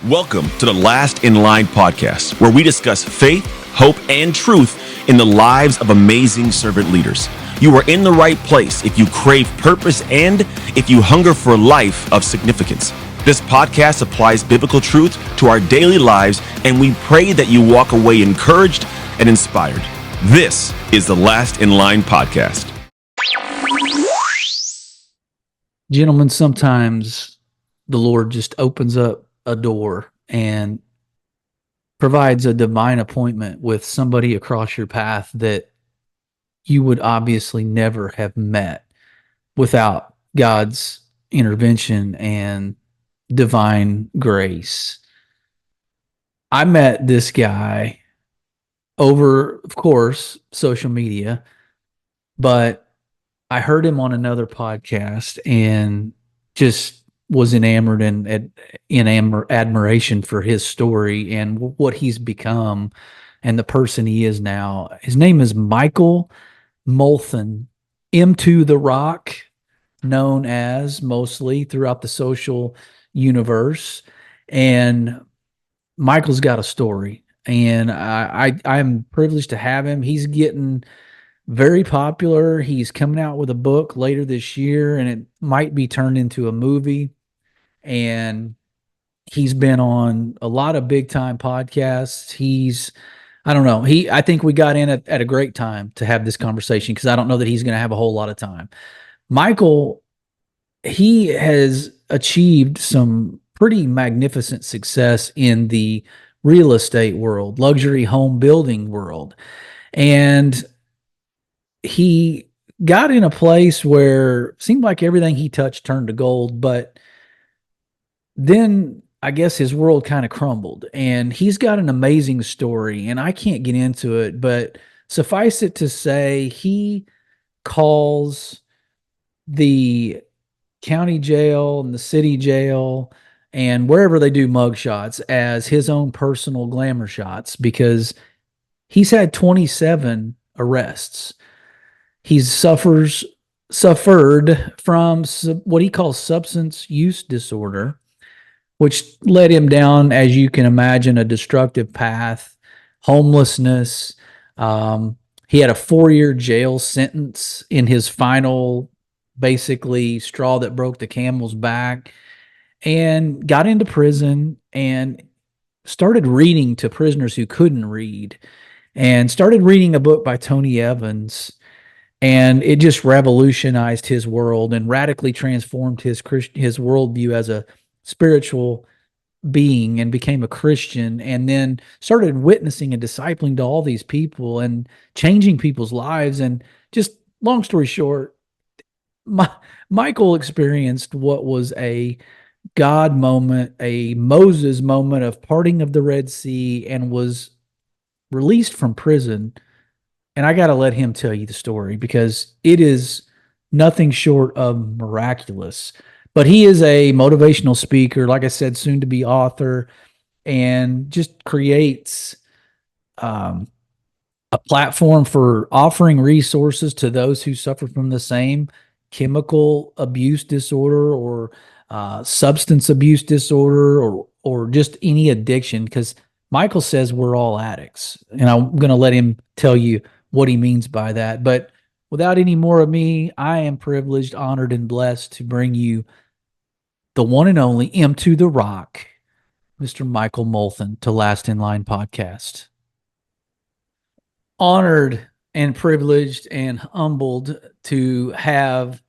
Welcome to the Last in Line podcast, where we discuss faith, hope, and truth in the lives of amazing servant leaders. You are in the right place if you crave purpose and if you hunger for a life of significance. This podcast applies biblical truth to our daily lives, and we pray that you walk away encouraged and inspired. This is the Last in Line podcast. Gentlemen, sometimes the Lord just opens up a door and provides a divine appointment with somebody across your path that you would obviously never have met without God's intervention and divine grace. I met this guy over, of course, social media, but I heard him on another podcast and just was enamored in admiration for his story and what he's become and the person he is now. His name is Michael Molthan, M2 The Rock, known as mostly throughout the social universe. And Michael's got a story, and I'm privileged to have him. He's getting very popular. He's coming out with a book later this year, and it might be turned into a movie. And he's been on a lot of big time podcasts. I think we got in at a great time to have this conversation, because I don't know that he's going to have a whole lot of time. Michael, he has achieved some pretty magnificent success in the real estate world, luxury home building world. And he got in a place where it seemed like everything he touched turned to gold, but then I guess his world kind of crumbled, and he's got an amazing story, and I can't get into it, but suffice it to say, he calls the county jail and the city jail and wherever they do mug shots as his own personal glamour shots, because he's had 27 arrests. He's suffered from what he calls substance use disorder, which led him down, as you can imagine, a destructive path, homelessness. He had a 4-year jail sentence in his final, basically, straw that broke the camel's back, and got into prison and started reading to prisoners who couldn't read, and started reading a book by Tony Evans. And it just revolutionized his world and radically transformed his worldview as a spiritual being, and became a Christian, and then started witnessing and discipling to all these people and changing people's lives. And just long story short, Michael experienced what was a God moment, a Moses moment of parting of the Red Sea, and was released from prison. And I got to let him tell you the story, because it is nothing short of miraculous. But he is a motivational speaker, like I said, soon to be author, and just creates a platform for offering resources to those who suffer from the same chemical abuse disorder or substance abuse disorder, or just any addiction, because Michael says we're all addicts. And I'm going to let him tell you what he means by that. But without any more of me, I am privileged, honored, and blessed to bring you the one and only M2 The Rock, Mr. Michael Molthan, to Last in Line podcast. Honored and privileged and humbled to have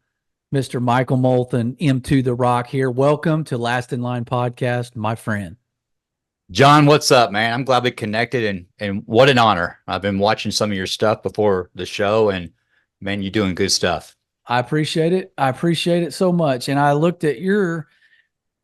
Mr. Michael Molthan, M2 The Rock, here. Welcome to Last in Line podcast, my friend. John, what's up, man? I'm glad we connected, and what an honor. I've been watching some of your stuff before the show, and man, you're doing good stuff. I appreciate it. I appreciate it so much. And I looked at your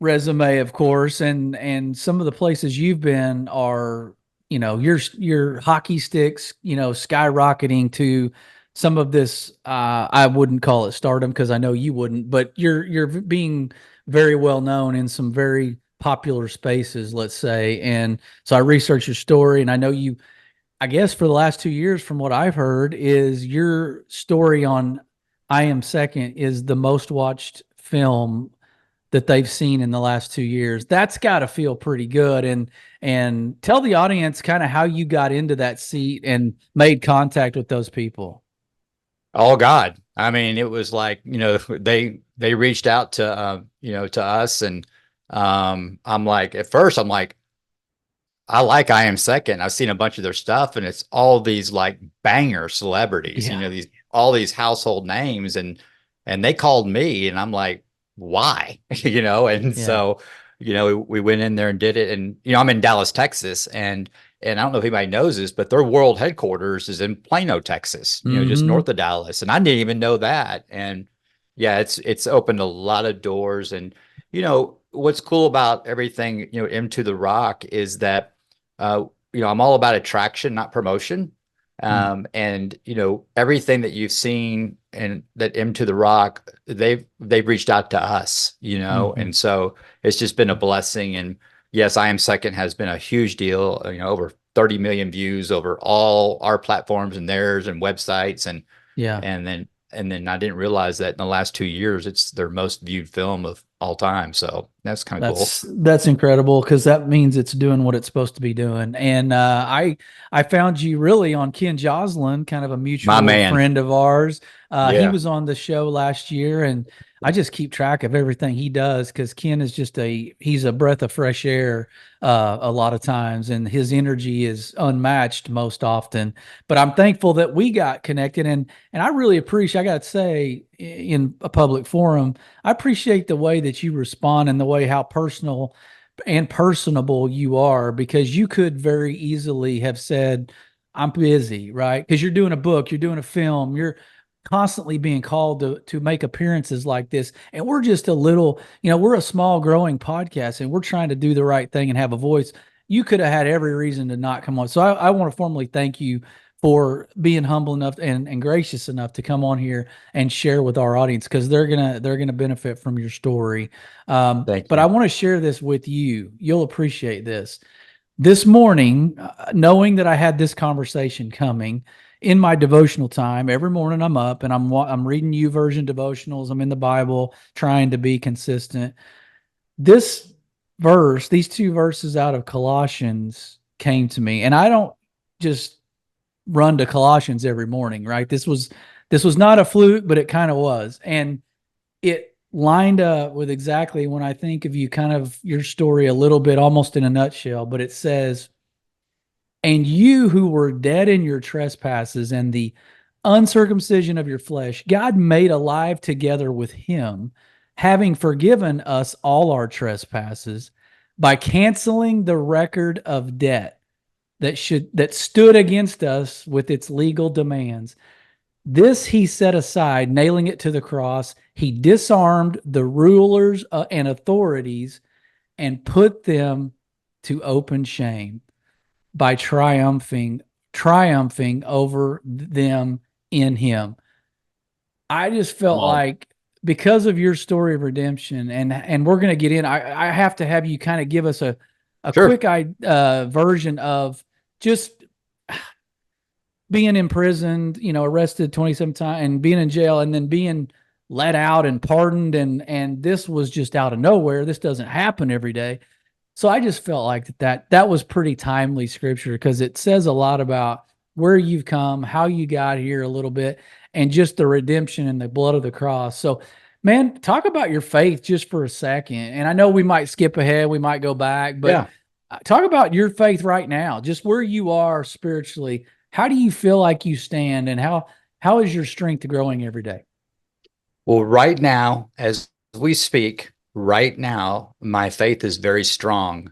resume, of course, and some of the places you've been are, your hockey sticks, skyrocketing to some of this. I wouldn't call it stardom, because I know you wouldn't, but you're being very well known in some very popular spaces, let's say. And so I researched your story, and I know you, I guess for the last 2 years, from what I've heard, is your story on I Am Second is the most watched film that they've seen in the last 2 years. That's got to feel pretty good. And tell the audience kind of how you got into that seat and made contact with those people. Oh God. I mean, it was like, they reached out to, to us, and I'm like, at first I'm like, I like I Am Second. I've seen a bunch of their stuff, and it's all these like banger celebrities, Yeah. all these household names, and they called me, and I'm like, why? And Yeah. so, we went in there and did it. And, I'm in Dallas, Texas, and I don't know if anybody knows this, but their world headquarters is in Plano, Texas, just north of Dallas. And I didn't even know that. And yeah, it's opened a lot of doors. And, what's cool about everything, into the rock is that, I'm all about attraction, not promotion. And, everything that you've seen and that into the rock, they've reached out to us, and so it's just been a blessing. And yes, I Am Second has been a huge deal, over 30 million views over all our platforms and theirs and websites. And Yeah. And then I didn't realize that in the last 2 years, it's their most viewed film of all time. So that's kind of cool. That's incredible, because that means it's doing what it's supposed to be doing. And I found you really on Ken Joslin, kind of a mutual friend of ours. He was on the show last year, and I just keep track of everything he does, because Ken is he's a breath of fresh air a lot of times, and his energy is unmatched most often. But I'm thankful that we got connected, and I really appreciate, I got to say, in a public forum, I appreciate the way that you respond and the way how personal and personable you are, because you could very easily have said, I'm busy, right? Because you're doing a book, you're doing a film, you're constantly being called to make appearances like this. And we're just a little, we're a small growing podcast, and we're trying to do the right thing and have a voice. You could have had every reason to not come on. So I want to formally thank you for being humble enough and gracious enough to come on here and share with our audience, because they're gonna benefit from your story. But I want to share this with you. You'll appreciate this. This morning, knowing that I had this conversation coming, in my devotional time, every morning I'm up and I'm reading YouVersion devotionals. I'm in the Bible, trying to be consistent. This verse, these two verses out of Colossians came to me, and I don't just run to Colossians every morning, right? This was not a fluke, but it kind of was. And it lined up with exactly when I think of you, kind of your story a little bit, almost in a nutshell, but it says, and you who were dead in your trespasses and the uncircumcision of your flesh, God made alive together with him, having forgiven us all our trespasses by canceling the record of debt that stood against us with its legal demands. This he set aside, nailing it to the cross. He disarmed the rulers and authorities and put them to open shame by triumphing over them in him. I just felt like, because of your story of redemption, and we're going to get in, I have to have you kind of give us a quick version of just being imprisoned, arrested 27 times and being in jail, and then being let out and pardoned. And this was just out of nowhere. This doesn't happen every day. So I just felt like that was pretty timely scripture, because it says a lot about where you've come, how you got here a little bit, and just the redemption and the blood of the cross. So, man, talk about your faith just for a second. And I know we might skip ahead, we might go back, but talk about your faith right now, just where you are spiritually. How do you feel like you stand, and how is your strength growing every day? Well, right now, as we speak, right now, my faith is very strong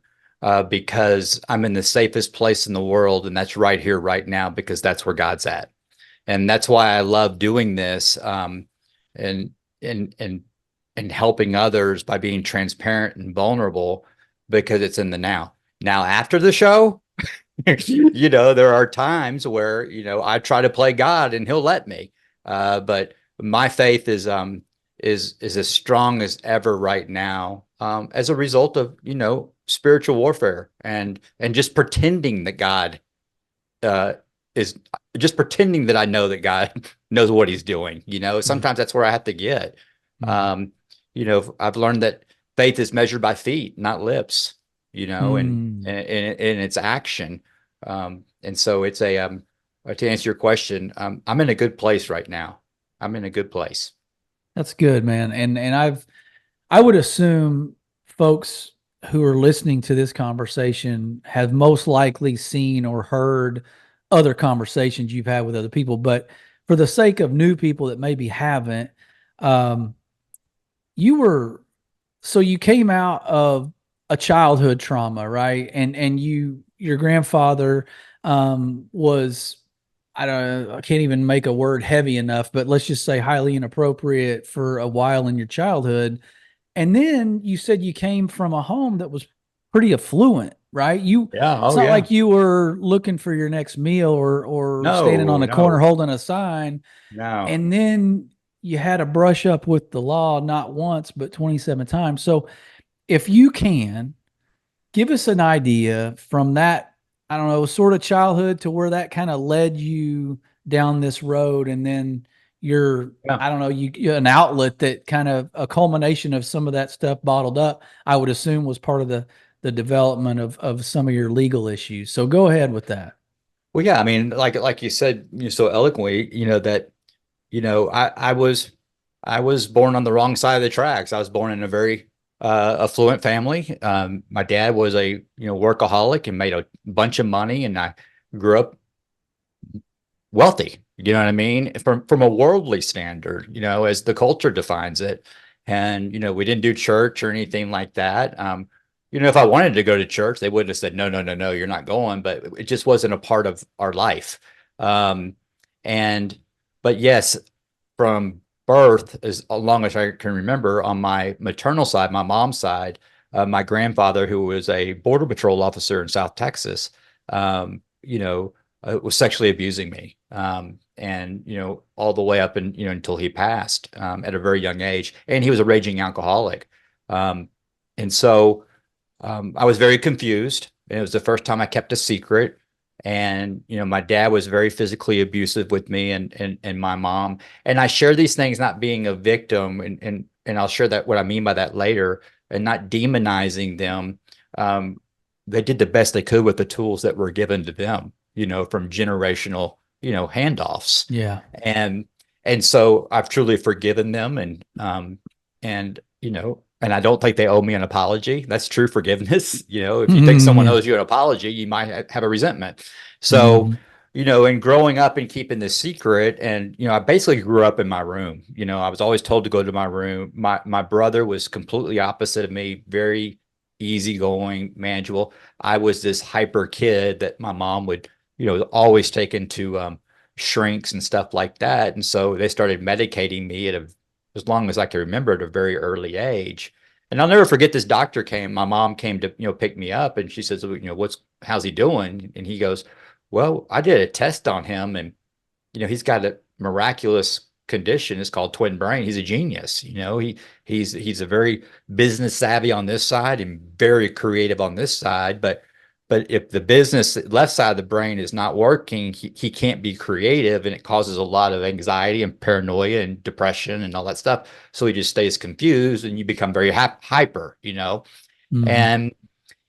because I'm in the safest place in the world, and that's right here, right now, because that's where God's at. And that's why I love doing this and helping others by being transparent and vulnerable, because it's in the now. Now, after the show, there are times where, I try to play God and he'll let me. But my faith is as strong as ever right now, as a result of, spiritual warfare and just pretending that God is just pretending that I know that God knows what he's doing. Sometimes that's where I have to get. I've learned that faith is measured by feet, not lips, you know, Mm, and it's action. And so it's to answer your question, I'm in a good place right now. I'm in a good place. that's good, man. And I would assume folks who are listening to this conversation have most likely seen or heard other conversations you've had with other people. But for the sake of new people that maybe haven't, um, you were so you came out of a childhood trauma, right? And your grandfather was, I can't even make a word heavy enough, but let's just say highly inappropriate for a while in your childhood. And then you said you came from a home that was pretty affluent, right? Yeah. It's Oh, not yeah. like you were looking for your next meal or standing on No, a corner no, holding a sign. no. And then you had a brush up with the law not once but 27 times. So if you can give us an idea from that, I don't know, sort of childhood to where that kind of led you down this road, and then you're, Yeah. I don't know, you an outlet that kind of a culmination of some of that stuff bottled up, I would assume was part of the development of some of your legal issues. So go ahead with that. Well, yeah. I mean, like you said, so eloquently, that I was born on the wrong side of the tracks. I was born in a very affluent family. My dad was a workaholic and made a bunch of money, and I grew up wealthy. You know what I mean? From a worldly standard, as the culture defines it. And we didn't do church or anything like that. If I wanted to go to church, they would have said, no, no, no, no, you're not going. But it just wasn't a part of our life. Um, and but yes, from birth, as long as I can remember, on my maternal side, my mom's side, my grandfather, who was a border patrol officer in South Texas, was sexually abusing me, and all the way up and until he passed at a very young age, and he was a raging alcoholic, um, and so I was very confused. And it was the first time I kept a secret. And, my dad was very physically abusive with me and my mom. And I share these things not being a victim, and I'll share that what I mean by that later, and not demonizing them. Um, they did the best they could with the tools that were given to them, from generational, handoffs. Yeah. And so I've truly forgiven them, and and I don't think they owe me an apology. That's true forgiveness. If you think someone Yeah. owes you an apology, you might have a resentment. So, Mhm. in growing up and keeping this secret, and I basically grew up in my room. I was always told to go to my room. My brother was completely opposite of me, very easygoing, manageable. I was this hyper kid that my mom would, always take into shrinks and stuff like that. And so they started medicating me as long as I can remember, at a very early age. And I'll never forget, this doctor came, my mom came to, pick me up, and she says, how's he doing? And he goes, well, I did a test on him, and, he's got a miraculous condition. It's called twin brain. He's a genius. He's a very business savvy on this side and very creative on this side. But if the business left side of the brain is not working, he can't be creative, and it causes a lot of anxiety and paranoia and depression and all that stuff. So he just stays confused, and you become very hyper, Mhm. And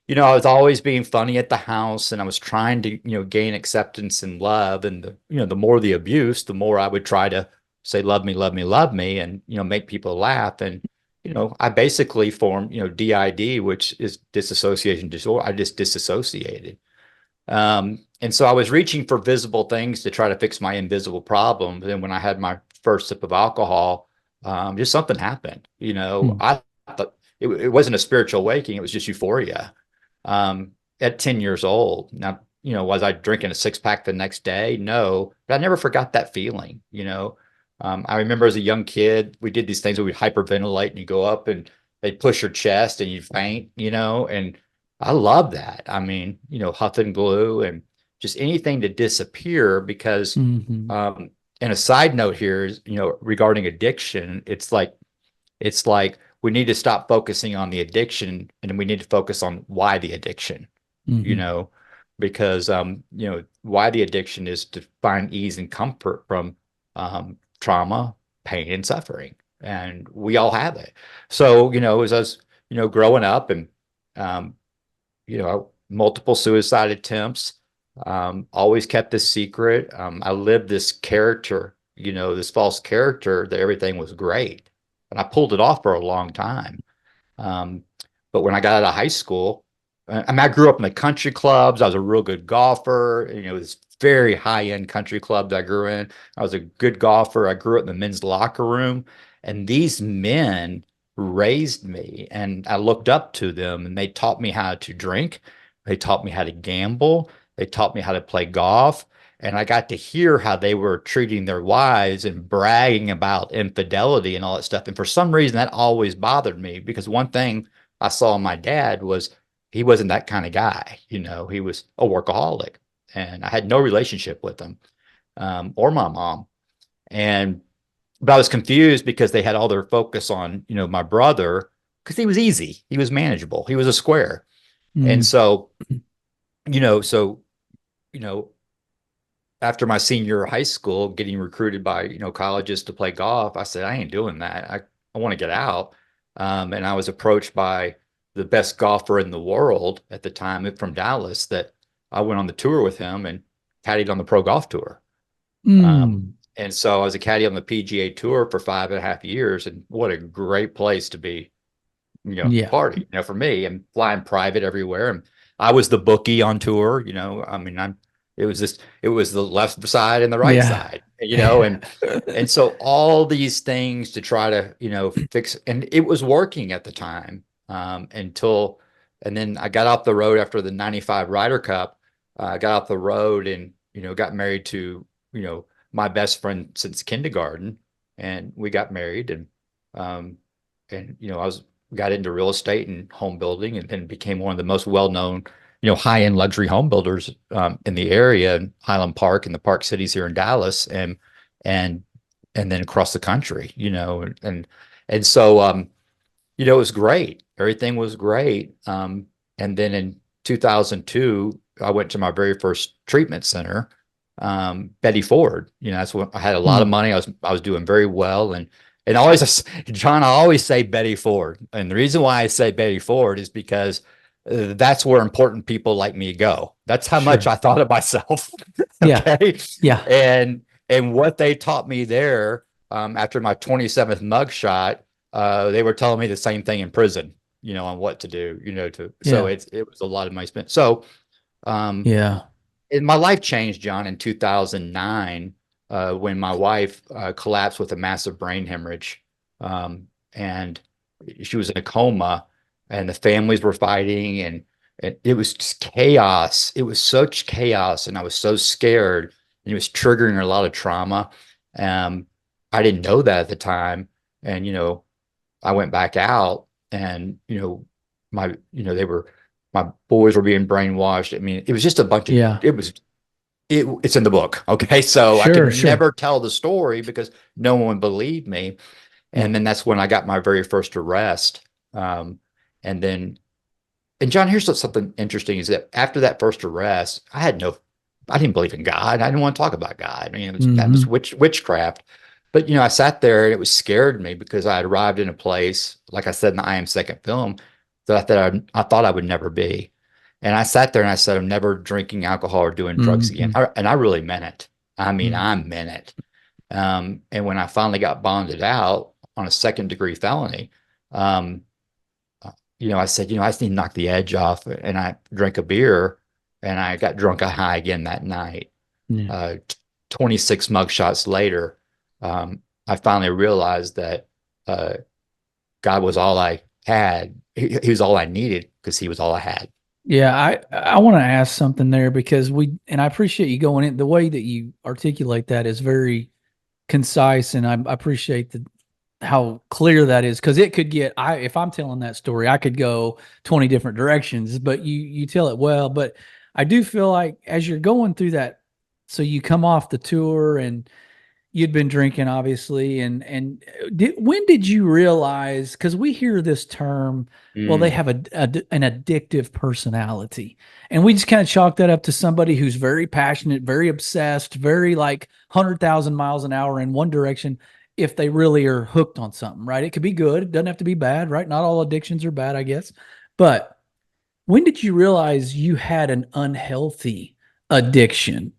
I was always being funny at the house, and I was trying to, gain acceptance and love. And the more the abuse, the more I would try to say, love me, love me, love me, and, make people laugh. And, I basically formed, DID, which is dissociation disorder. I just disassociated. And so I was reaching for visible things to try to fix my invisible problem. But then when I had my first sip of alcohol, just something happened. Mm. I thought it wasn't a spiritual awakening. It was just euphoria um, at 10 years old. Now, was I drinking a six pack the next day? No, but I never forgot that feeling. I remember as a young kid, we did these things where we hyperventilate, and you go up and they push your chest and you faint, and I love that. I mean, huff and glue and just anything to disappear because, Mhm. um, and a side note here is, regarding addiction, it's like we need to stop focusing on the addiction, and we need to focus on why the addiction, you Mhm. know, because why the addiction is to find ease and comfort from trauma, pain, and suffering. And we all have it. So, as I was growing up and, multiple suicide attempts, always kept this secret. I lived this character, this false character that everything was great. And I pulled it off for a long time. But when I got out of high school, I grew up in the country clubs. I was a real good golfer. This very high-end country clubs I grew in. I was a good golfer. I grew up in the men's locker room. And these men raised me, and I looked up to them, and they taught me how to drink. They taught me how to gamble. They taught me how to play golf. And I got to hear how they were treating their wives and bragging about infidelity and all that stuff. And for some reason, that always bothered me, because one thing I saw in my dad was he wasn't that kind of guy. He was a workaholic, and I had no relationship with him, or my mom. But I was confused because they had all their focus on, my brother, because he was easy. He was manageable. He was a square. And so, after my senior year of high school, getting recruited by, colleges to play golf, I said, I ain't doing that. I want to get out. And I was approached by the best golfer in the world at the time from Dallas, that I went on the tour with him and caddied on the Pro Golf Tour. And so I was a caddy on the PGA Tour for 5.5 years. And what a great place to be, party, for me, and flying private everywhere. And I was the bookie on tour, it was the left side and the right side, and so all these things to try to, fix, and it was working at the time, and then I got off the road after the 95 Ryder Cup. I got off the road and, got married to, my best friend since kindergarten, and we got married, and I got into real estate and home building, and became one of the most well-known, high-end luxury home builders in the area, in Highland Park and the Park Cities here in Dallas, and then across the country, and so it was great. Everything was great. And then in 2002, I went to my very first treatment center, Betty Ford. That's when I had a lot of money. I was doing very well, and always, John, I always say Betty Ford, and the reason why I say Betty Ford is because that's where important people like me go. That's how much I thought of myself. Okay. Yeah. And what they taught me there, after my 27th mugshot, they were telling me the same thing in prison, on what to do, so it was a lot of money spent. So, and my life changed, John, in 2009, when my wife collapsed with a massive brain hemorrhage, and she was in a coma, and the families were fighting, and it was just chaos. It was such chaos, and I was so scared, and it was triggering a lot of trauma. I didn't know that at the time, and I went back out, and my boys were being brainwashed. I mean, it was just a bunch of it's in the book. Okay. So I could never tell the story because no one would believe me. And then that's when I got my very first arrest. And John, here's something interesting, is that after that first arrest, I didn't believe in God. I didn't want to talk about God. I mean, that was witchcraft. But, I sat there, and it was scared me, because I had arrived in a place, like I said in the I Am Second film, that I thought I would never be. And I sat there and I said, I'm never drinking alcohol or doing drugs again. And I really meant it. I mean, I meant it. And when I finally got bonded out on a 2nd-degree felony, I said, I just need to knock the edge off. And I drank a beer, and I got drunk high again that night. 26 mugshots later, I finally realized that God was all I had. He was all I needed, because he was all I had. Yeah, I want to ask something there, because and I appreciate you going in. The way that you articulate that is very concise, and I appreciate how clear that is, because it could get, if I'm telling that story, I could go 20 different directions, but you tell it well. But I do feel like as you're going through that, so you come off the tour and you'd been drinking, obviously, and when did you realize, because we hear this term, well, they have an addictive personality, and we just kind of chalk that up to somebody who's very passionate, very obsessed, very like 100,000 miles an hour in one direction. if they really are hooked on something, right? It could be good. It doesn't have to be bad, right? Not all addictions are bad, I guess. But when did you realize you had an unhealthy addiction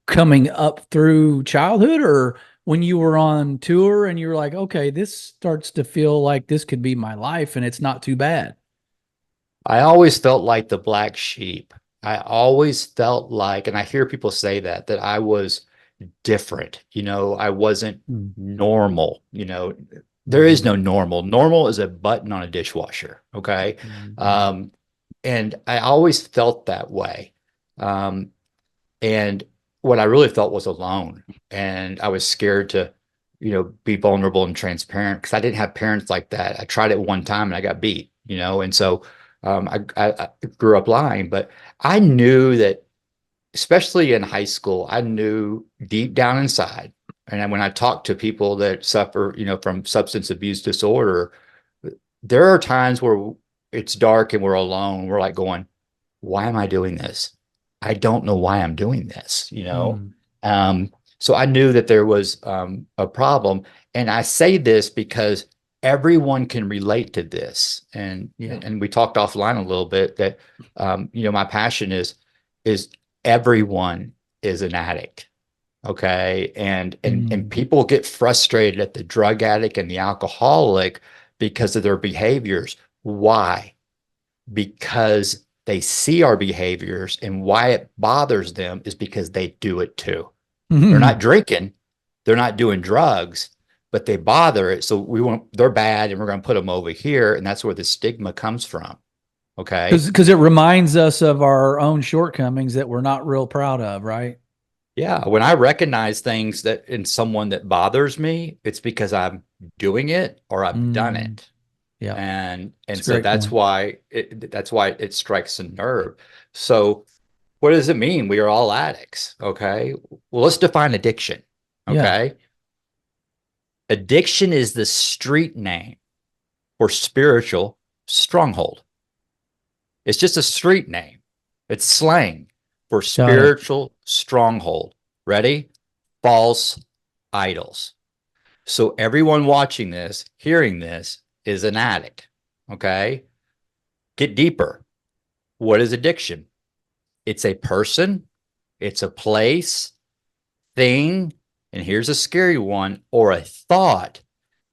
coming up through childhood, or when you were on tour and you were like, okay, this starts to feel like this could be my life and it's not too bad? I always felt like the black sheep. I always felt like, and I hear people say that I was different. I wasn't Mm. normal. There is no normal. Normal is a button on a dishwasher. Okay. Mhm. And I always felt that way. Um, and what I really felt was alone. And I was scared to, be vulnerable and transparent because I didn't have parents like that. I tried it one time and I got beat, and so I grew up lying, but I knew that, especially in high school, I knew deep down inside. And when I talk to people that suffer, from substance abuse disorder, there are times where it's dark and we're alone. We're like going, why am I doing this? I don't know why I'm doing this. Mm. Um, so I knew that there was a problem. And I say this because everyone can relate to this. Yeah. And we talked offline a little bit that my passion is everyone is an addict. Okay. And Mm. people get frustrated at the drug addict and the alcoholic because of their behaviors. Why? Because they see our behaviors, and why it bothers them is because they do it too. They're not Mhm. drinking, they're not doing drugs, but they bother it. So they're bad and we're going to put them over here. And that's where the stigma comes from. Okay. Because it reminds us of our own shortcomings that we're not real proud of, right? Yeah. When I recognize things that in someone that bothers me, it's because I'm doing it or I've done Mm. it. Yeah, And it's a so great point. that's why it strikes a nerve. So what does it mean? We are all addicts. Okay. Well, let's define addiction. Yeah. Okay. Addiction is the street name for spiritual stronghold. It's just a street name. It's slang for Got it. spiritual stronghold. Ready? False idols. So everyone watching this, hearing this, is an addict. Okay. Get deeper. What is addiction? It's a person, it's a place, thing, and here's a scary one, or a thought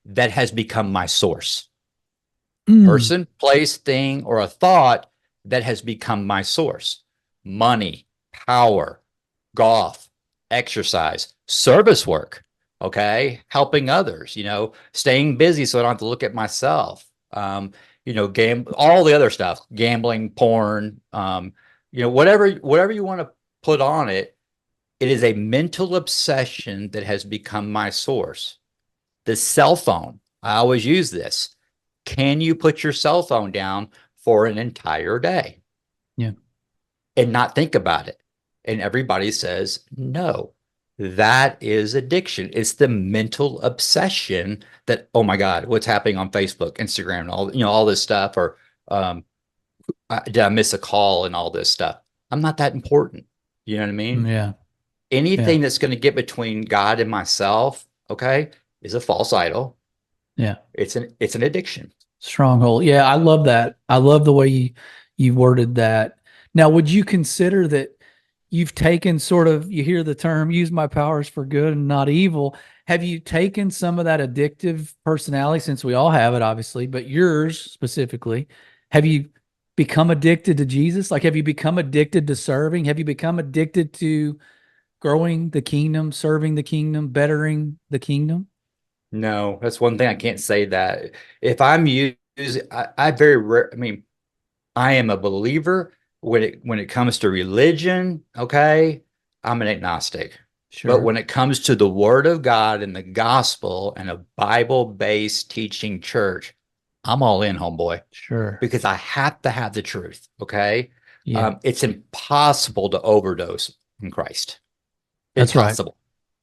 that has become my source. Mm. Person, place, thing, or a thought that has become my source. Money, power, golf, exercise, service work, okay, helping others, staying busy so I don't have to look at myself, all the other stuff, gambling, porn, whatever you want to put on it. It is a mental obsession that has become my source. The cell phone, I always use this. Can you put your cell phone down for an entire day Yeah. and not think about it? And everybody says no. That is addiction. It's the mental obsession that, oh my God, what's happening on Facebook, Instagram, and all this stuff, or um, did I miss a call and all this stuff? I'm not that important. You know what I mean? Yeah. Yeah. Anything that's going to get between God and myself, okay, is a false idol. Yeah. It's an addiction. Stronghold. Yeah, I love that. I love the way you worded that. Now, would you consider that you've taken sort of, you hear the term, use my powers for good and not evil. Have you taken some of that addictive personality, since we all have it, obviously, but yours specifically? Have you become addicted to Jesus? Like, have you become addicted to serving? Have you become addicted to growing the kingdom, serving the kingdom, bettering the kingdom? No, that's one thing I can't say that. If I'm using, I very rare, I mean, I am a believer when it comes to religion, okay? I'm an agnostic. But Sure. when it comes to the word of God and the gospel and a Bible-based teaching church, I'm all in, homeboy, Sure. because I have to have the truth, okay? Yeah, It's impossible to overdose in Christ. that's right. Impossible.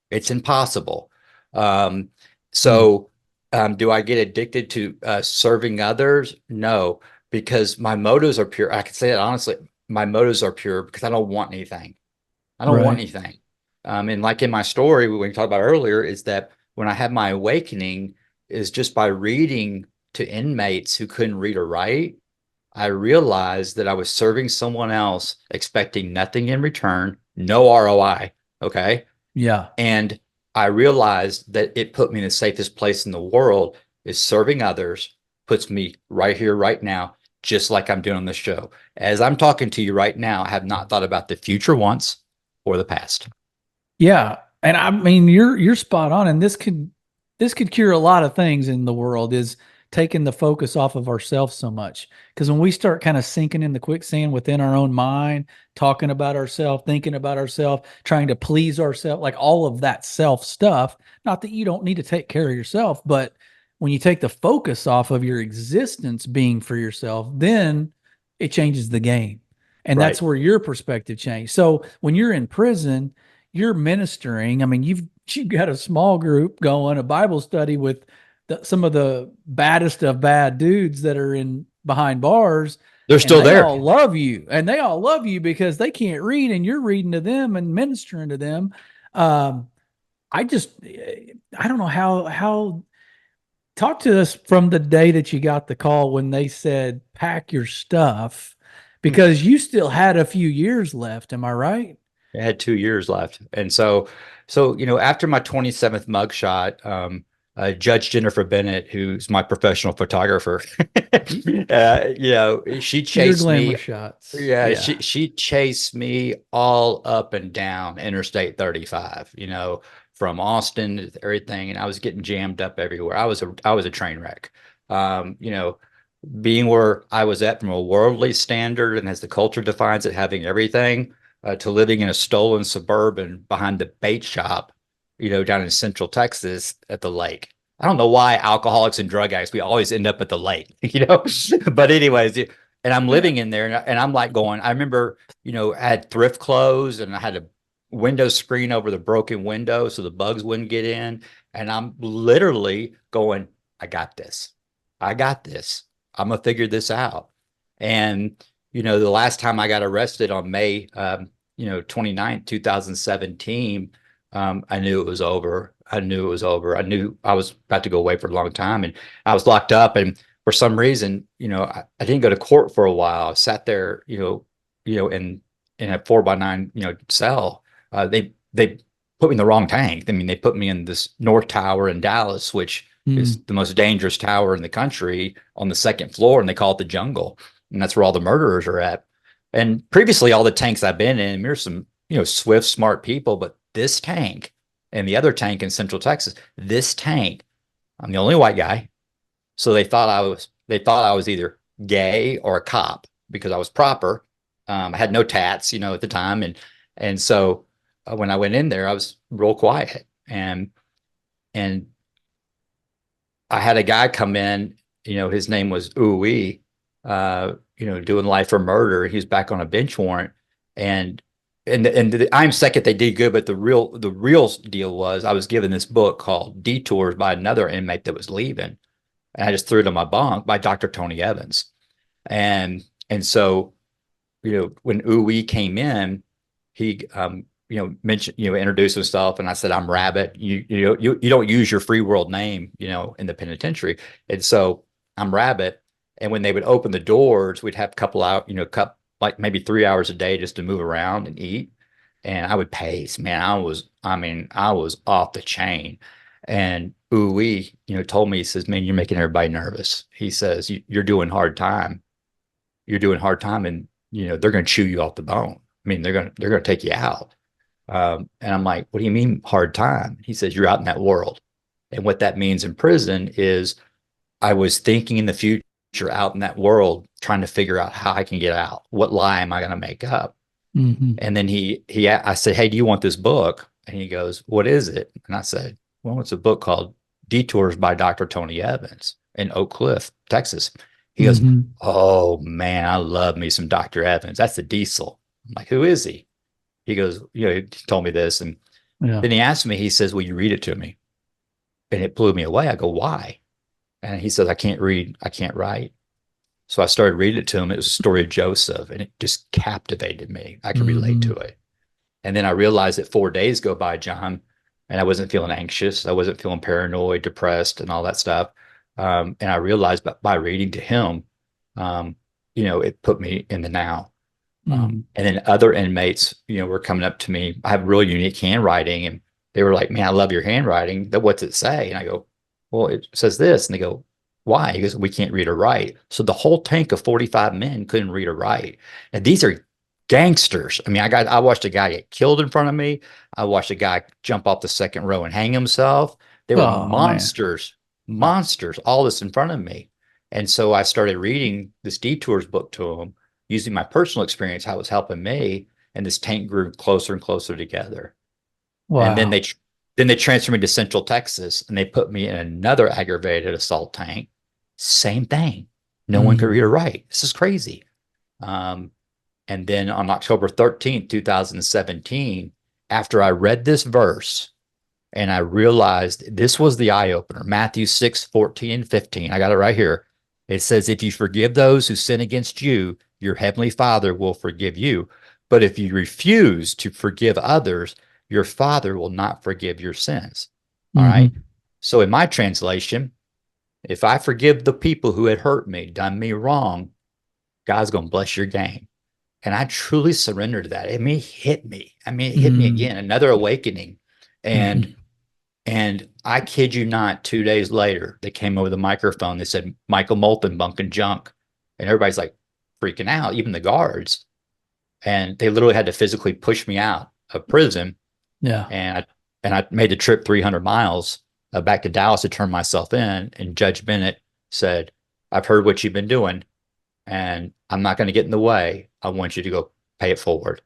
It's impossible. Um, Mm. so, do I get addicted to serving others? No, because my motives are pure. I can say it honestly. My motives are pure because I don't want anything. I don't want Right. anything. And like in my story, we talked about earlier, is that when I had my awakening is just by reading to inmates who couldn't read or write. I realized that I was serving someone else, expecting nothing in return, no ROI. Okay. Yeah. And I realized that it put me in the safest place in the world is serving others, puts me right here, right now, just like I'm doing on the show. As I'm talking to you right now, I have not thought about the future once or the past. Yeah. And I mean, you're spot on. And this could cure a lot of things in the world, is taking the focus off of ourselves so much. Because when we start kind of sinking in the quicksand within our own mind, talking about ourselves, thinking about ourselves, trying to please ourselves, like all of that self stuff, not that you don't need to take care of yourself, but when you take the focus off of your existence being for yourself, then it changes the game. And Right. that's where your perspective changes. So when you're in prison, you're ministering. I mean, you've got a small group going, a Bible study with some of the baddest of bad dudes that are in behind bars. They're And still they there. all love you, and they all love you because they can't read, and you're reading to them and ministering to them. Um, I don't know how. Talk to us from the day that you got the call when they said pack your stuff, because you still had a few years left. Am I right? I had 2 years left. And so, after my 27th mugshot, Judge Jennifer Bennett, who's my professional photographer, she Your chased glamour me. shots. Yeah, she chased me all up and down Interstate 35, from Austin to everything, and I was getting jammed up everywhere. I was a train wreck. Um, you know, Being where I was at from a worldly standard and as the culture defines it, having everything, to living in a stolen suburban behind the bait shop, down in Central Texas at the lake. I don't know why alcoholics and drug addicts, we always end up at the lake, but anyways, and I'm living in there and I'm like going, I remember, I had thrift clothes and I had a window screen over the broken window so the bugs wouldn't get in. And I'm literally going, I got this. I got this. I'm gonna figure this out. And the last time I got arrested on May 29th, 2017, I knew it was over. I knew it was over. I knew I was about to go away for a long time, and I was locked up. And for some reason, I didn't go to court for a while. I sat there, in a 4x9, cell. They put me in the wrong tank. I mean, they put me in this North Tower in Dallas, which is the most dangerous tower in the country, on the second floor, and they call it the jungle. And that's where all the murderers are at. And previously, all the tanks I've been in, there's some, swift, smart people, but this tank and the other tank in Central Texas, this tank, I'm the only white guy. So they thought I was either gay or a cop because I was proper. I had no tats, at the time. And so when I went in there, I was real quiet. And I had a guy come in, his name was Uwe, doing life for murder. He was back on a bench warrant, and I'm second, they did good, but the real deal was I was given this book called Detours by another inmate that was leaving, and I just threw it in my bunk, by Dr. Tony Evans, and so when Uwe came in, he mentioned, introduced himself, and I said, I'm Rabbit. You don't use your free world name, in the penitentiary. And so I'm Rabbit. And when they would open the doors, we'd have a couple out, like maybe 3 hours a day just to move around and eat. And I would pace, man. I was off the chain. And Uwe, told me, he says, man, you're making everybody nervous. He says, you're doing hard time. You're doing hard time, and they're going to chew you off the bone. I mean, they're going to take you out. And I'm like, what do you mean hard time? He says, you're out in that world. And what that means in prison is I was thinking in the future out in that world, trying to figure out how I can get out. What lie am I going to make up? Mm-hmm. And then I said, hey, do you want this book? And he goes, what is it? And I said, well, it's a book called Detours by Dr. Tony Evans in Oak Cliff, Texas. He goes, oh man, I love me some Dr. Evans. That's the diesel. I'm like, who is he? He goes, he told me this. And then he asked me, he says, will you read it to me? And it blew me away. I go, why? And he says, I can't read, I can't write. So I started reading it to him. It was a story of Joseph, and it just captivated me. I could relate to it. And then I realized that 4 days go by, John, and I wasn't feeling anxious. I wasn't feeling paranoid, depressed, and all that stuff. And I realized by reading to him, it put me in the now. And then other inmates, were coming up to me. I have really unique handwriting, and they were like, "Man, I love your handwriting. What's it say?" And I go, "Well, it says this." And they go, "Why?" He goes, "We can't read or write." So the whole tank of 45 men couldn't read or write. And these are gangsters. I mean, I watched a guy get killed in front of me. I watched a guy jump off the second row and hang himself. They were Oh man. monsters, all this in front of me. And so I started reading this Detours book to them, using my personal experience, how it was helping me. And this tank grew closer and closer together. And then Wow. they transferred me to Central Texas, and they put me in another aggravated assault tank. Same thing. No one could read or write. This is crazy. And then on October 13th, 2017, after I read this verse and I realized this was the eye opener, Matthew 6:14 and 15. I got it right here. It says, "If you forgive those who sin against you, your heavenly Father will forgive you. But if you refuse to forgive others, your Father will not forgive your sins." All right. So in my translation, if I forgive the people who had hurt me, done me wrong, God's going to bless your game. And I truly surrendered to that. It hit me. I mean, it hit me again, another awakening. And I kid you not, 2 days later, they came over the microphone. They said, "Michael Molthan bunking junk." And everybody's like freaking out, even the guards. And they literally had to physically push me out of prison. Yeah. And I made the trip 300 miles back to Dallas to turn myself in. And Judge Bennett said, "I've heard what you've been doing, and I'm not going to get in the way. I want you to go pay it forward."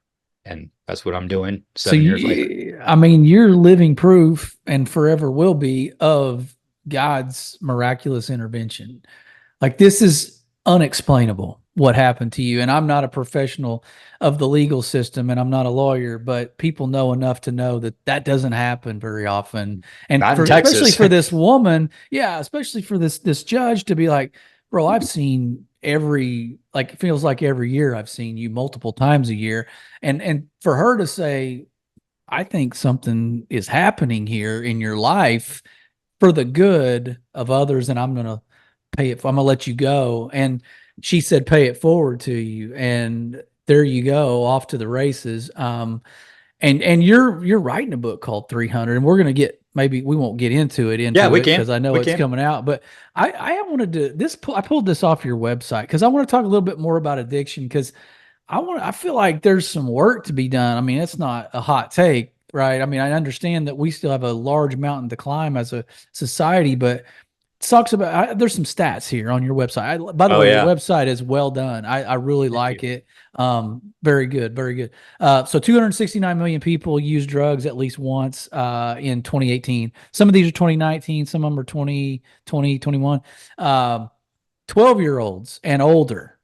And that's what I'm doing 7 years later. I mean, you're living proof and forever will be of God's miraculous intervention. Like, this is unexplainable what happened to you. And I'm not a professional of the legal system and I'm not a lawyer, but people know enough to know that that doesn't happen very often. And Not in especially Texas. for this woman, especially for this judge to be like, "Bro, I've seen it feels like every year I've seen you multiple times a year." And for her to say, "I think something is happening here in your life for the good of others, and I'm going to pay it. I'm going to let you go." And she said, "Pay it forward to you." And there you go, off to the races. And you're writing a book called 300, and we're going to maybe we won't get into it We can. because I know We it's can. coming out. But I wanted to I pulled this off your website because I want to talk a little bit more about addiction because I feel like there's some work to be done. I mean, it's not a hot take, right? I mean, I understand that we still have a large mountain to climb as a society, but talks about there's some stats here on your website. By the way, your website is well done. I really like it. Very good, very good. So 269 million people use drugs at least once in 2018. Some of these are 2019, some of them are 2020, 21. 12-year-olds and older.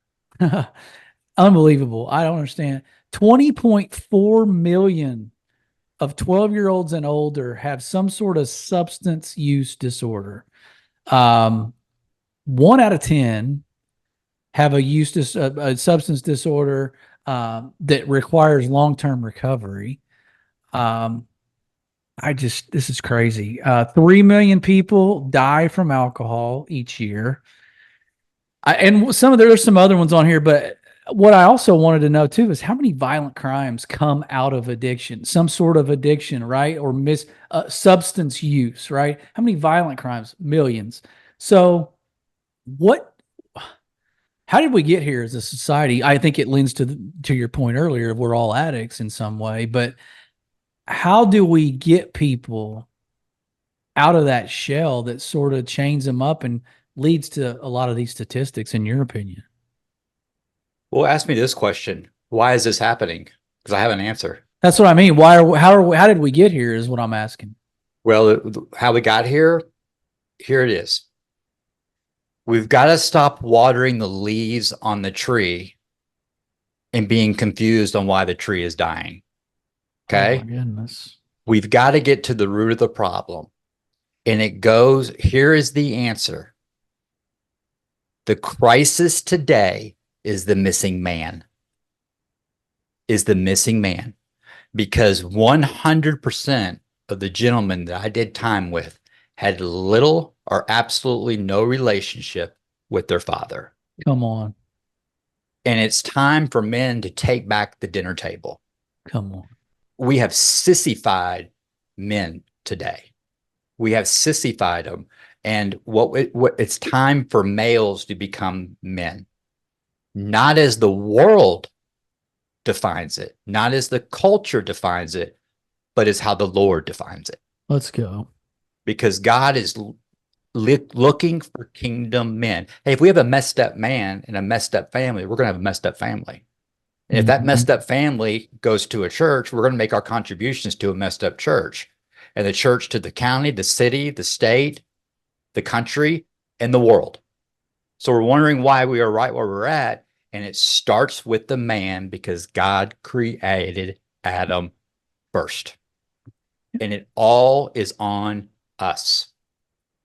Unbelievable. I don't understand. 20.4 million of 12-year-olds and older have some sort of substance use disorder. 1 out of 10 have a substance disorder that requires long-term recovery. This is crazy. 3 million people die from alcohol each year. And there's some other ones on here, but what I also wanted to know too is how many violent crimes come out of addiction, some sort of addiction, right? Or substance use, right? How many violent crimes? Millions. So how did we get here as a society? I think it lends to your point earlier of we're all addicts in some way, but how do we get people out of that shell that sort of chains them up and leads to a lot of these statistics, in your opinion? Well, ask me this question. Why is this happening? Because I have an answer. That's what I mean. How did we get here is what I'm asking. Well, how we got here it is. We've got to stop watering the leaves on the tree and being confused on why the tree is dying. Okay? Oh my goodness. We've got to get to the root of the problem. And it goes, here is the answer. The crisis today is the missing man. Because 100% of the gentlemen that I did time with had little or absolutely no relationship with their father. Come on. And it's time for men to take back the dinner table. Come on. We have sissified men today. We have sissified them. And what it's time for males to become men, not as the world defines it, not as the culture defines it, but as how the Lord defines it. Let's go. Because God is looking for kingdom men. Hey, if we have a messed up man and a messed up family, we're going to have a messed up family. And if that messed up family goes to a church, we're going to make our contributions to a messed up church. And the church to the county, the city, the state, the country, and the world. So we're wondering why we are right where we're at. And it starts with the man because God created Adam first. And it all is on us.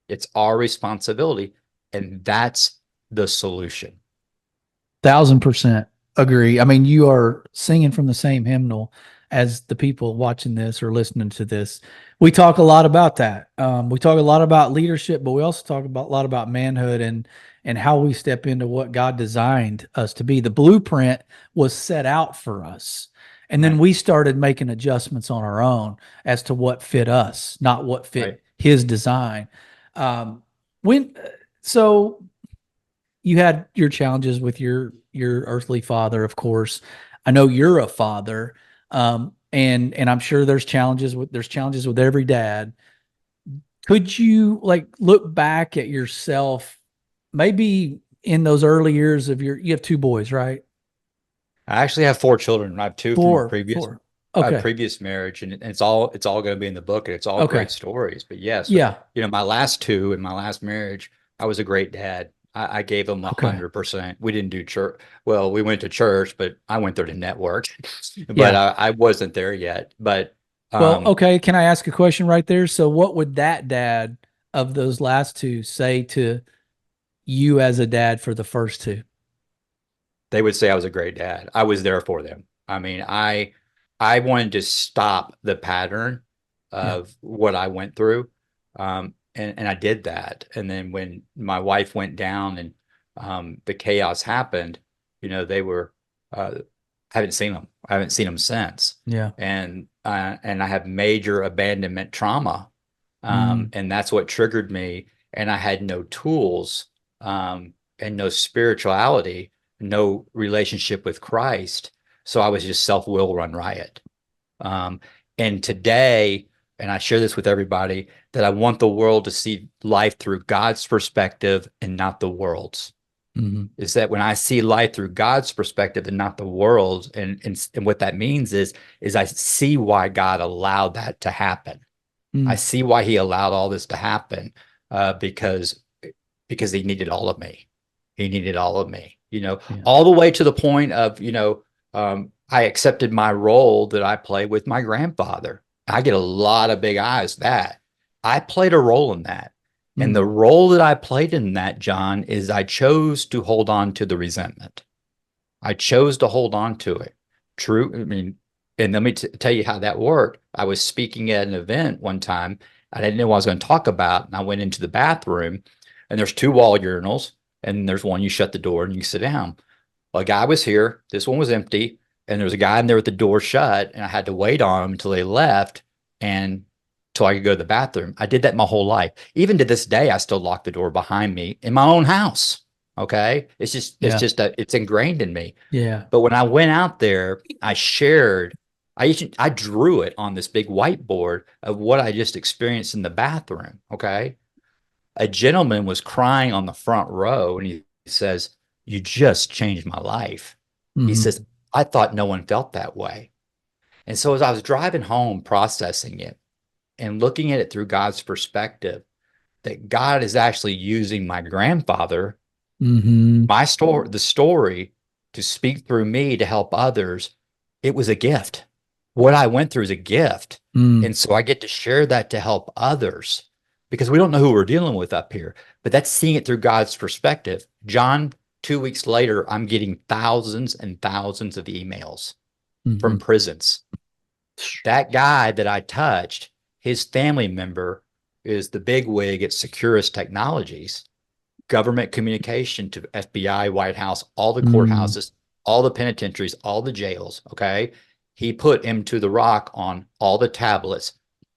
It's our responsibility. And that's the solution. 1,000% agree. I mean, you are singing from the same hymnal as the people watching this or listening to this. We talk a lot about that. We talk a lot about leadership, but we also talk a lot about manhood and how we step into what God designed us to be. The blueprint was set out for us. And then we started making adjustments on our own as to what fit us, not what fit his design. So you had your challenges with your earthly father, of course. I know you're a father, and I'm sure there's challenges with every dad. Could you look back at yourself, maybe in those early years of you have 2 boys, right? I actually have 4 children. I have 2 from previous previous marriage, and it's all going to be in the book, and it's all great stories. But yes, my last 2 in my last marriage, I was a great dad. I gave them 100%. We didn't do church. Well, we went to church, but I went there to network. But I wasn't there yet. But can I ask a question right there? So, what would that dad of those last 2 say to you as a dad for the first 2? They would say I was a great dad. I was there for them. I mean, I wanted to stop the pattern of what I went through. And I did that. And then when my wife went down and the chaos happened, they were, I haven't seen them. I haven't seen them since. Yeah. And I have major abandonment trauma. And that's what triggered me. And I had no tools and no spirituality, no relationship with Christ. So I was just self-will run riot. And today, and I share this with everybody, that I want the world to see life through God's perspective and not the world's. Is that when I see life through God's perspective and not the world's, and what that means is I see why God allowed that to happen. I see why he allowed all this to happen, because he needed all of me. He needed all of me, all the way to the point of, I accepted my role that I play with my grandfather. I get a lot of big eyes that I played a role in that. And the role that I played in that, John, is I chose to hold on to the resentment. I chose to hold on to it. True. I mean, and let me tell you how that worked. I was speaking at an event one time. I didn't know what I was going to talk about. And I went into the bathroom, and there's 2 wall urinals, and there's one you shut the door and you sit down. Well, a guy was here. This one was empty. And there was a guy in there with the door shut, and I had to wait on him until they left and till I could go to the bathroom. I did that my whole life. Even to this day, I still lock the door behind me in my own house. Okay. It's ingrained in me. Yeah. But when I went out there, I drew it on this big whiteboard of what I just experienced in the bathroom. Okay. A gentleman was crying on the front row, and he says, "You just changed my life." He says, "I thought no one felt that way." And so as I was driving home, processing it and looking at it through God's perspective, that God is actually using my grandfather, my story, the story, to speak through me to help others. It was a gift. What I went through is a gift. And so I get to share that to help others, because we don't know who we're dealing with up here, but that's seeing it through God's perspective. John, 2 weeks later, I'm getting thousands and thousands of emails from prisons. That guy that I touched his family member is the big wig at Securus Technologies, government communication to FBI, White House, all the Mm, courthouses, all the penitentiaries, all the jails. Okay. He put Into the Rock on all the tablets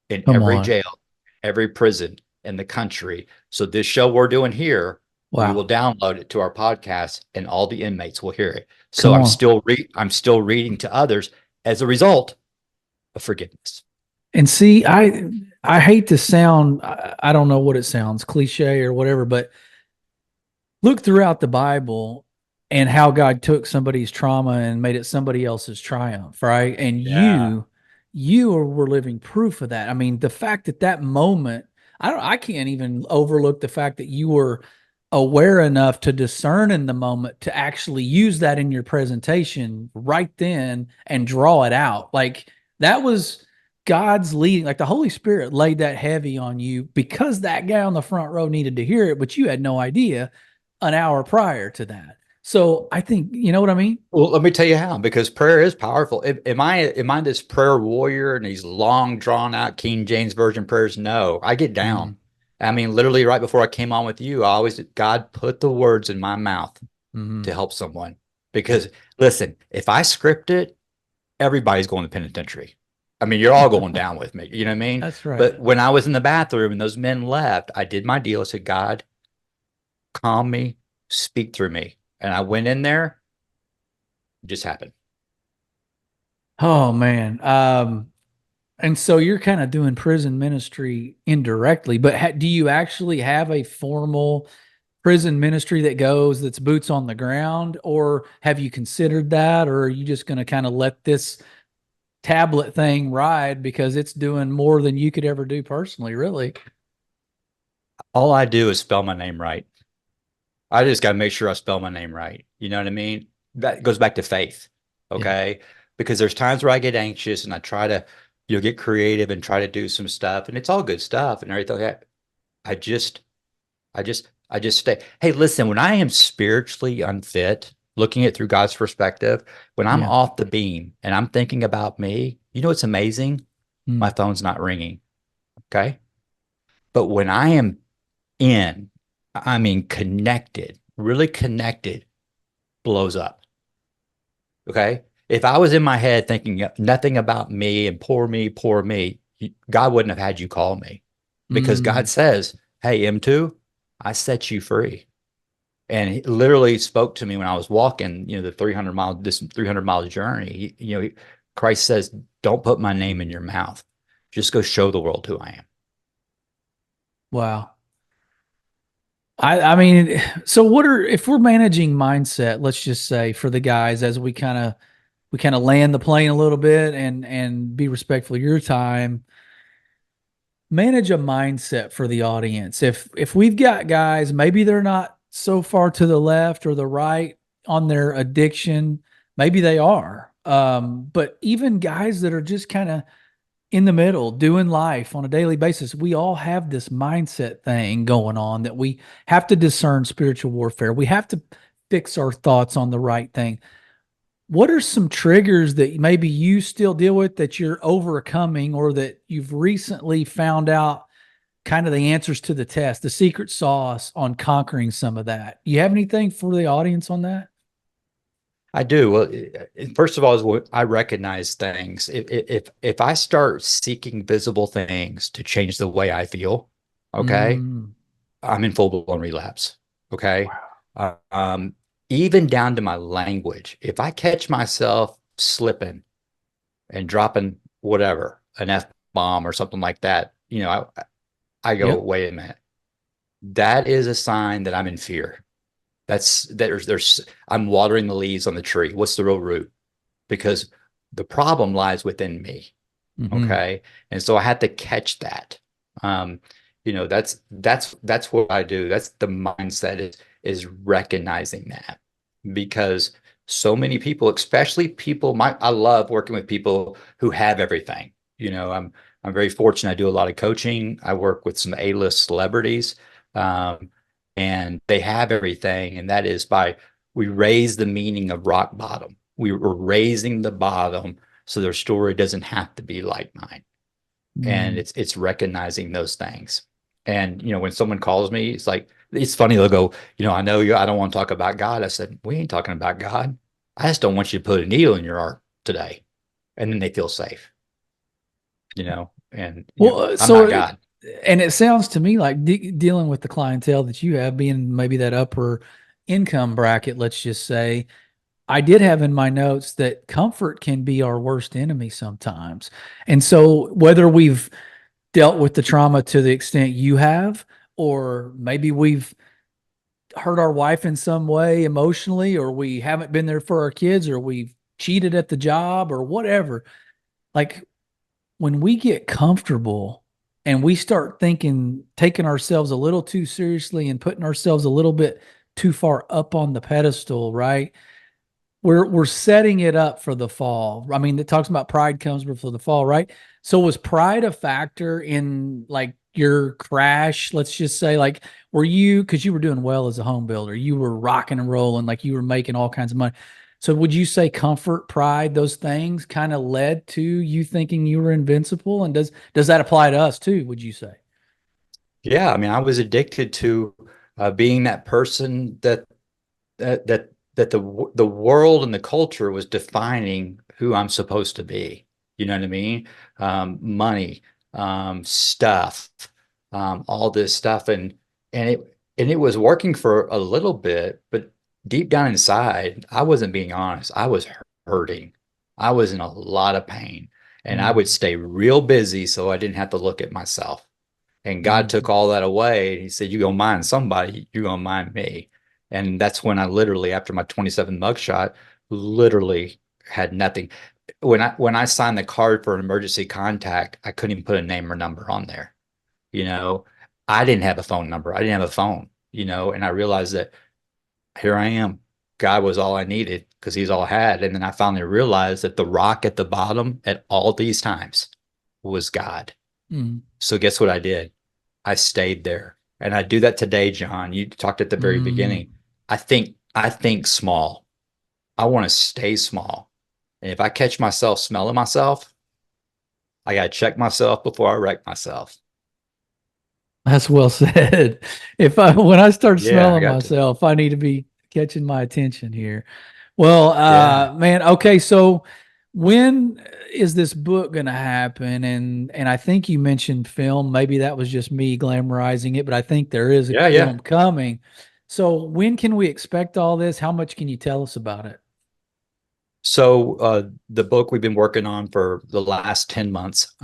in come every on. jail, every prison in the country. So this show we're doing here, we Wow. will download it to our podcast and all the inmates will hear it. So Come on. I'm still reading to others as a result of forgiveness. And see, I hate to sound, I don't know what it sounds, cliche or whatever, but look throughout the Bible and how God took somebody's trauma and made it somebody else's triumph, right? And Yeah. were living proof of that. I mean, the fact that that moment, I can't even overlook the fact that you were aware enough to discern in the moment to actually use that in your presentation right then and draw it out. Like that was God's leading, like the Holy Spirit laid that heavy on you because that guy on the front row needed to hear it, but you had no idea an hour prior to that. So I think, you know what I mean? Well, let me tell you how, because prayer is powerful. Am I this prayer warrior and these long drawn out King James Version prayers? No, I get down. Mm-hmm. I mean, literally right before I came on with you, God put the words in my mouth Mm-hmm. to help someone. Because listen, if I script it, everybody's going to penitentiary. I mean, you're all going down with me. You know what I mean? That's right. But when I was in the bathroom and those men left, I did my deal. I said, God, calm me, speak through me. And I went in there, it just happened. Oh man. And so you're kind of doing prison ministry indirectly, but do you actually have a formal prison ministry that's boots on the ground, or have you considered that, or are you just going to kind of let this tablet thing ride because it's doing more than you could ever do personally, really? All I do is spell my name right. I just got to make sure I spell my name right. You know what I mean? That goes back to faith. Yeah. Okay. Because there's times where I get anxious and I try to, get creative and try to do some stuff, and it's all good stuff and everything. I just, I just stay. Hey, listen, when I am spiritually unfit, looking at it through God's perspective, when I'm Yeah. off the beam and I'm thinking about me, you know what's amazing? Mm. My phone's not ringing. Okay. But when I am in, I mean, connected, really connected, blows up. Okay. If I was in my head thinking nothing about me and poor me, God wouldn't have had you call me, because Mm. God says, hey, M2, I set you free. And he literally spoke to me when I was walking, the 300-mile journey. Christ says, don't put my name in your mouth. Just go show the world who I am. Wow. I mean, so if we're managing mindset, let's just say for the guys, as we kind of land the plane a little bit and be respectful of your time, manage a mindset for the audience. If we've got guys, maybe they're not so far to the left or the right on their addiction, maybe they are. But even guys that are just kind of in the middle doing life on a daily basis, we all have this mindset thing going on that we have to discern spiritual warfare. We have to fix our thoughts on the right thing. What are some triggers that maybe you still deal with that you're overcoming, or that you've recently found out kind of the answers to the test, the secret sauce on conquering some of that? You have anything for the audience on that? I do. Well, first of all, is what I recognize things. If I start seeking visible things to change the way I feel, okay, Mm, I'm in full blown relapse. Okay. Uh, um, Even down to my language. If I catch myself slipping and dropping whatever, an F bomb or something like that, I go, yep. wait a minute. That is a sign that I'm in fear. I'm watering the leaves on the tree. What's the real root? Because the problem lies within me. Mm-hmm. Okay. And so I had to catch that. Um, that's what I do. That's the mindset, is recognizing that, because so many people, especially people, I love working with people who have everything. I'm very fortunate. I do a lot of coaching. I work with some A-list celebrities, um, and they have everything. And that is we raise the meaning of rock bottom. We were raising the bottom so their story doesn't have to be like mine. And it's recognizing those things. And, when someone calls me, it's like, it's funny. They'll go, I know you, I don't want to talk about God. I said, we ain't talking about God. I just don't want you to put a needle in your heart today. And then they feel safe, and Well, I'm not so God. and it sounds to me like dealing with the clientele that you have, being maybe that upper income bracket, let's just say, I did have in my notes that comfort can be our worst enemy sometimes. And so whether we've dealt with the trauma to the extent you have, or maybe we've hurt our wife in some way emotionally, or we haven't been there for our kids, or we've cheated at the job, or whatever, like when we get comfortable and we start thinking, taking ourselves a little too seriously and putting ourselves a little bit too far up on the pedestal, right? We're setting it up for the fall. I mean, it talks about pride comes before the fall, right? So was pride a factor in like your crash? Let's just say, like, were you, because you were doing well as a home builder, you were rocking and rolling, like you were making all kinds of money. So would you say comfort, pride, those things kind of led to you thinking you were invincible? And does that apply to us too, would you say? Yeah. I mean, I was addicted to being that person that the world and the culture was defining who I'm supposed to be. You know what I mean? Money, stuff, all this stuff, and it was working for a little bit, but deep down inside, I wasn't being honest. I was hurting. I was in a lot of pain, and I would stay real busy so I didn't have to look at myself. And God took all that away. And he said, you're going to mind somebody, you're going to mind me. And that's when I literally, after my 27 mugshot, literally had nothing. When I signed the card for an emergency contact, I couldn't even put a name or number on there. You know, I didn't have a phone number. I didn't have a phone, and I realized that here I am. God was all I needed because he's all I had. And then I finally realized that the rock at the bottom at all these times was God. So guess what I did? I stayed there. And I do that today, John. You talked at the very beginning. I think small. I want to stay small. And if I catch myself smelling myself, I got to check myself before I wreck myself. That's well said. When I start Yeah, I smelling got to. myself, I need to be catching my attention here. Well, Yeah. man, okay. So when is this book going to happen? And I think you mentioned film. Maybe that was just me glamorizing it, but I think there is a Yeah, yeah. film coming. So when can we expect all this? How much can you tell us about it? So the book we've been working on for the last 10 months,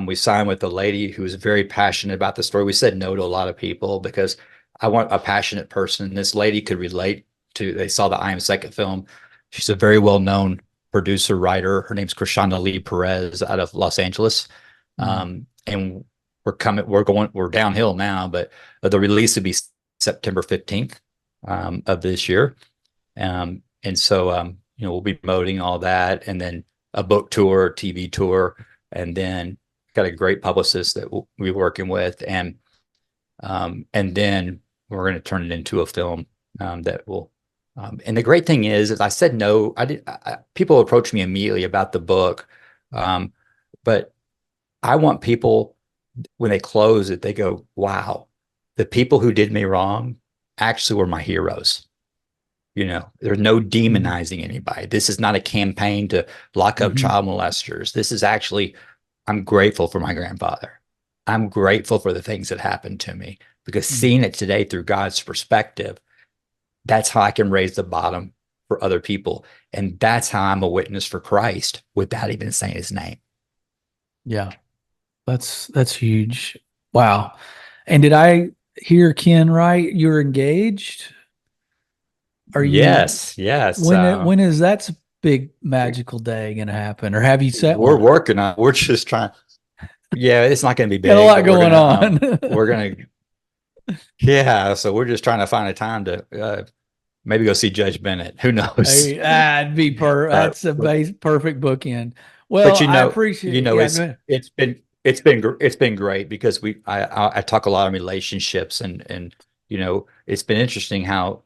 we signed with a lady who was very passionate about the story. We said no to a lot of people because I want a passionate person. This lady could relate to, they saw the I Am Second film. She's a very well-known producer, writer. Her name's Krishanda Lee Perez out of Los Angeles. And we're downhill now, but the release would be September 15th of this year. And so, we'll be promoting all that, and then a book tour, TV tour, and then got a great publicist that we'll be working with, and then we're going to turn it into a film that will. And the great thing is I said no. People approach me immediately about the book, but I want people when they close it, they go, "Wow, the people who did me wrong actually were my heroes." There's no demonizing anybody. This is not a campaign to lock up child molesters. This is actually, I'm grateful for my grandfather. I'm grateful for the things that happened to me because seeing it today through God's perspective, that's how I can raise the bottom for other people. And that's how I'm a witness for Christ without even saying his name. Yeah, that's huge. Wow. And did I hear Ken right? You're engaged? Are you Yes, yes. when is that big magical day going to happen, or have you set We're one? working on. We're just trying. Yeah, it's not going to be big. Got a lot but going on. We're gonna. Yeah, so we're just trying to find a time to maybe go see Judge Bennett. Who knows? Hey, that'd be Uh, that's a perfect bookend. but Well, I appreciate it. Yeah, go ahead. it's been great because I talk a lot of relationships and it's been interesting how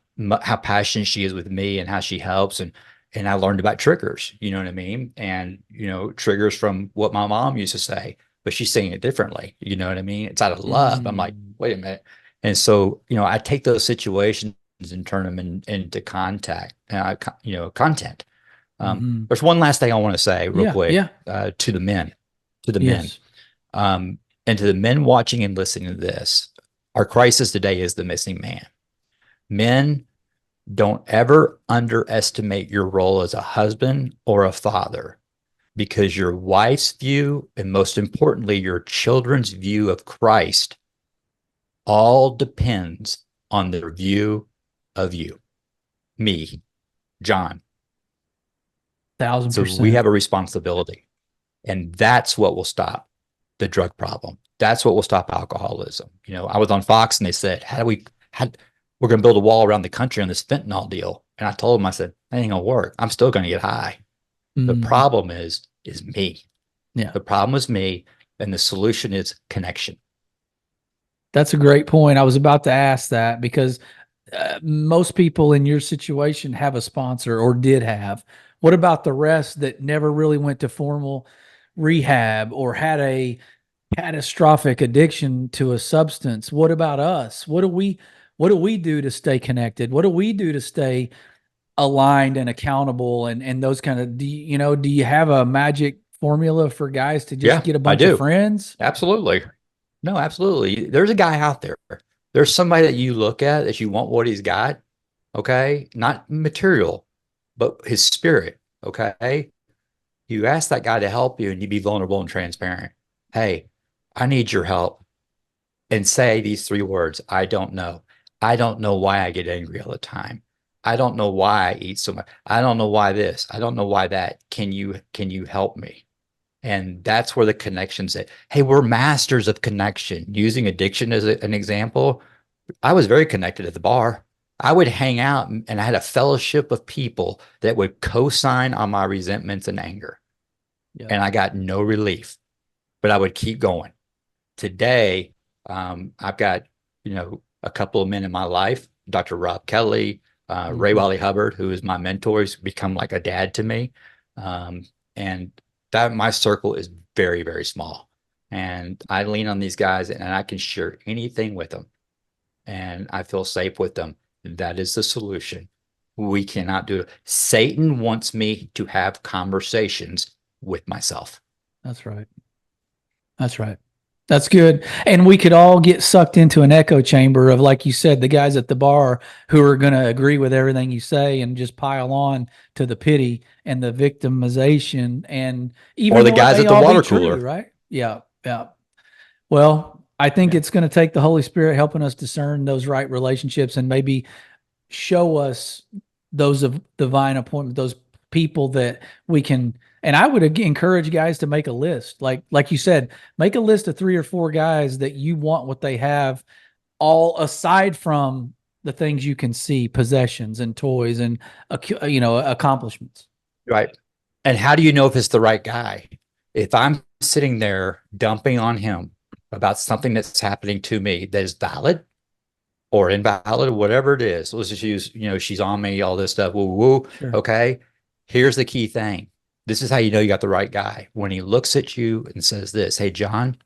passionate she is with me and how she helps and I learned about triggers, you know what I mean? And, triggers from what my mom used to say, but she's saying it differently. You know what I mean? It's out of love. I'm like, wait a minute. And so, I take those situations and turn them into content. There's one last thing I want to say real quick, to the men, Yes. and to the men watching and listening to this. Our crisis today is the missing man. Men, don't ever underestimate your role as a husband or a father, because your wife's view, and most importantly, your children's view of Christ, all depends on their view of you, me, John. 1,000%. So we have a responsibility, and that's what will stop the drug problem. That's what will stop alcoholism. I was on Fox and they said, we're going to build a wall around the country on this fentanyl deal. And I told them, I said, that ain't going to work. I'm still going to get high. The problem is me. Yeah. The problem is me. And the solution is connection. That's a great point. I was about to ask that because most people in your situation have a sponsor or did have. What about the rest that never really went to formal rehab or had a catastrophic addiction to a substance? What about us? What do we do to stay connected? What do we do to stay aligned and accountable and those kind of, do you have a magic formula for guys to just get a bunch of friends? Absolutely. No, absolutely. There's a guy out there. There's somebody that you look at that you want what he's got. Okay. Not material, but his spirit. Okay. You ask that guy to help you and you be vulnerable and transparent. Hey, I need your help. And say these 3 words. I don't know. I don't know why I get angry all the time. I don't know why I eat so much. I don't know why this. I don't know why that. Can you help me? And that's where the connection's at. Hey, we're masters of connection. Using addiction as an example, I was very connected at the bar. I would hang out and I had a fellowship of people that would co-sign on my resentments and anger. Yeah. And I got no relief, but I would keep going. Today, I've got, a couple of men in my life, Dr. Rob Kelly, Ray Wiley Hubbard, who is my mentor. He's become like a dad to me. And that my circle is very, very small. And I lean on these guys and I can share anything with them. And I feel safe with them. That is the solution. We cannot do it. Satan wants me to have conversations with myself. That's right. That's right. That's good. And we could all get sucked into an echo chamber of, like you said, the guys at the bar who are going to agree with everything you say and just pile on to the pity and the victimization, and even or the guys at the water cooler, right? Yeah. Yeah. Well, I think it's going to take the Holy Spirit helping us discern those right relationships and maybe show us those of divine appointment, those people that we can. And I would encourage guys to make a list. Like you said, make a list of 3 or 4 guys that you want what they have, all aside from the things you can see, possessions and toys and, accomplishments. Right. And how do you know if it's the right guy? If I'm sitting there dumping on him about something that's happening to me that is valid or invalid, or whatever it is, let's just use, she's on me, all this stuff. Woo, woo. Sure. Okay. Here's the key thing. This is how you know you got the right guy. When he looks at you and says this, hey, John,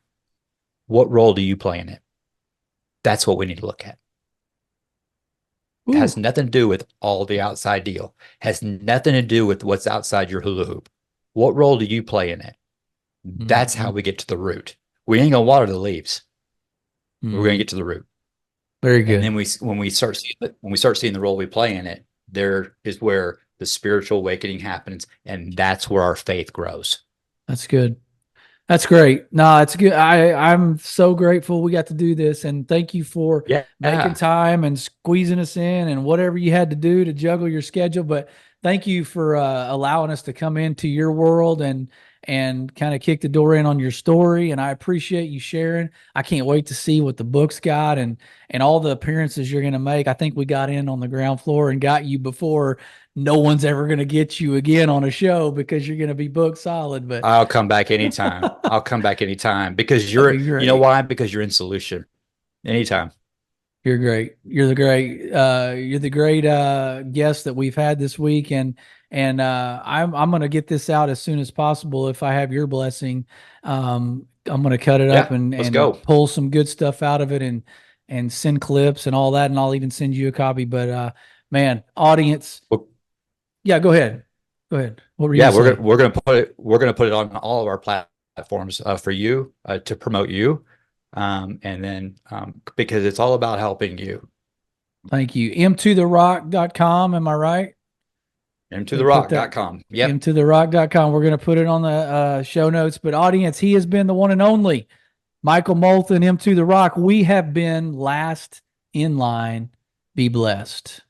what role do you play in it? That's what we need to look at. It has nothing to do with all the outside deal. Has nothing to do with what's outside your hula hoop. What role do you play in it? That's how we get to the root. We ain't gonna water the leaves. We're gonna get to the root. Very good. And then when we start seeing the role we play in it, there is where the spiritual awakening happens, and that's where our faith grows. That's good. That's great. No, it's good. I'm so grateful we got to do this, and thank you for making time and squeezing us in and whatever you had to do to juggle your schedule. But thank you for allowing us to come into your world and kind of kick the door in on your story. And I appreciate you sharing. I can't wait to see what the book's got and all the appearances you're going to make. I think we got in on the ground floor and got you before no one's ever going to get you again on a show because you're going to be booked solid. But I'll come back anytime. I'll come back anytime because you know why? Because you're in solution anytime. You're great. You're the great guest that we've had this week, and I'm gonna get this out as soon as possible if I have your blessing. I'm gonna cut it up Yeah, let's and go. pull some good stuff out of it and send clips and all that, and I'll even send you a copy. But man, audience, Well, yeah, go ahead. What were you yeah, gonna say? we're gonna put it on all of our platforms for you to promote you, and then because it's all about helping you. Thank you. m2therock.com, am I right? mtotherock.com. Yep. mtotherock.com. We're going to put it on the show notes. But audience, he has been the one and only Michael Molthan, M2 The Rock. We have been last in line. Be blessed.